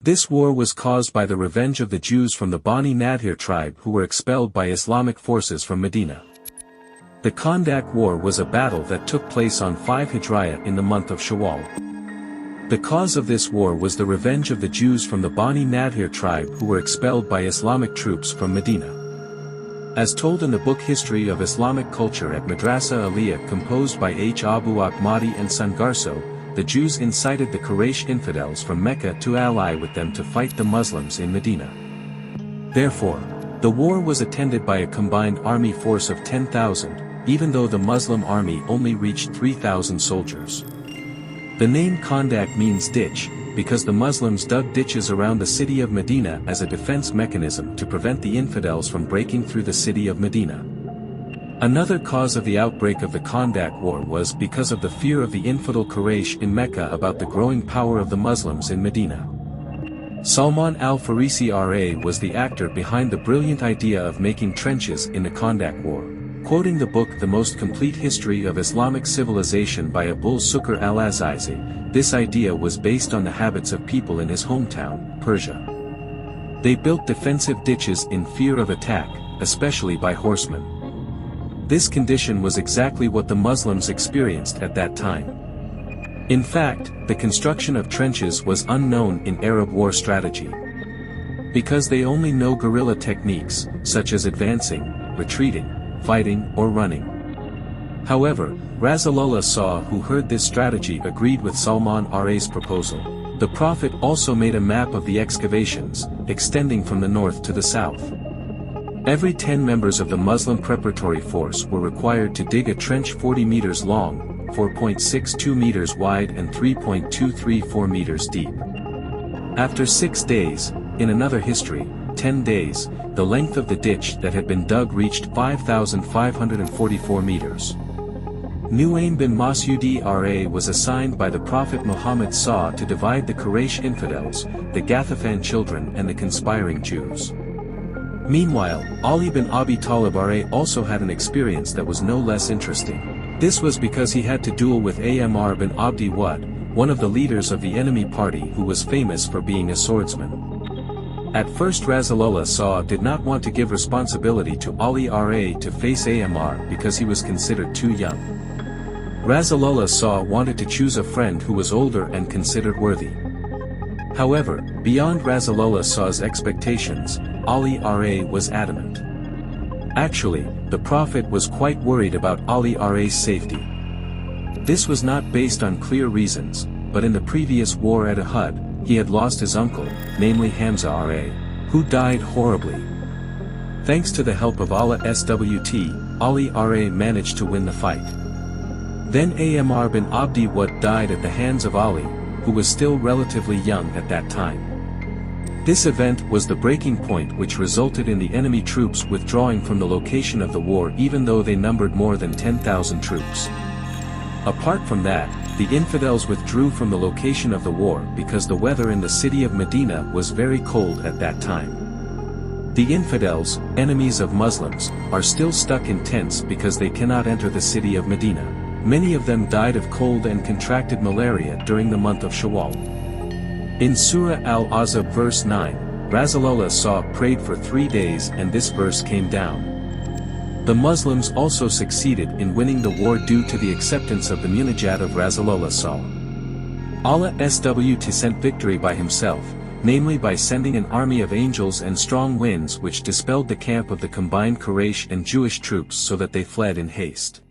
This war was caused by the revenge of the Jews from the Bani Nadir tribe who were expelled by Islamic forces from Medina. The Khandaq War was a battle that took place on 5 Hijriah in the month of Shawwal. The cause of this war was the revenge of the Jews from the Bani Nadir tribe who were expelled by Islamic troops from Medina. As told in the book History of Islamic Culture at Madrasa Aliyah composed by H. Abu Ahmadi and Sangarso, the Jews incited the Quraysh infidels from Mecca to ally with them to fight the Muslims in Medina. Therefore, the war was attended by a combined army force of 10,000, even though the Muslim army only reached 3,000 soldiers. The name Khandaq means ditch, because the Muslims dug ditches around the city of Medina as a defense mechanism to prevent the infidels from breaking through the city of Medina. Another cause of the outbreak of the Khandaq War was because of the fear of the infidel Quraysh in Mecca about the growing power of the Muslims in Medina. Salman al-Farisi R.A. was the actor behind the brilliant idea of making trenches in the Khandaq War. Quoting the book The Most Complete History of Islamic Civilization by Abul Sukr al-Azizi, this idea was based on the habits of people in his hometown, Persia. They built defensive ditches in fear of attack, especially by horsemen. This condition was exactly what the Muslims experienced at that time. In fact, the construction of trenches was unknown in Arab war strategy. Because they only know guerrilla techniques, such as advancing, retreating, fighting or running. However, Rasulullah SAW, who heard this strategy, agreed with Salman R.A.'s proposal. The Prophet also made a map of the excavations, extending from the north to the south. Every 10 members of the Muslim preparatory force were required to dig a trench 40 meters long, 4.62 meters wide and 3.234 meters deep. After 6 days, in another history, 10 days, the length of the ditch that had been dug reached 5,544 meters. Nu'aym bin Mas'udi R.A. was assigned by the Prophet Muhammad SAW to divide the Quraysh infidels, the Ghathafan children and the conspiring Jews. Meanwhile, Ali bin Abi Talib R.A. also had an experience that was no less interesting. This was because he had to duel with Amr bin Abdi Wad, one of the leaders of the enemy party who was famous for being a swordsman. At first Rasulullah SAW did not want to give responsibility to Ali R.A. to face Amr because he was considered too young. Rasulullah SAW wanted to choose a friend who was older and considered worthy. However, beyond Rasulullah SAW's expectations, Ali R.A. was adamant. Actually, the Prophet was quite worried about Ali R.A.'s safety. This was not based on clear reasons, but in the previous war at Uhud, he had lost his uncle, namely Hamza R.A., who died horribly. Thanks to the help of Allah SWT, Ali R.A. managed to win the fight. Then Amr bin Abdi Wad died at the hands of Ali, who was still relatively young at that time. This event was the breaking point which resulted in the enemy troops withdrawing from the location of the war even though they numbered more than 10,000 troops. Apart from that, the infidels withdrew from the location of the war because the weather in the city of Medina was very cold at that time. The infidels, enemies of Muslims, are still stuck in tents because they cannot enter the city of Medina. Many of them died of cold and contracted malaria during the month of Shawwal. In Surah Al-Ahzab verse 9, Rasulullah SAW prayed for 3 days and this verse came down. The Muslims also succeeded in winning the war due to the acceptance of the munajat of Rasulullah SAW. Allah SWT sent victory by himself, namely by sending an army of angels and strong winds which dispelled the camp of the combined Quraysh and Jewish troops so that they fled in haste.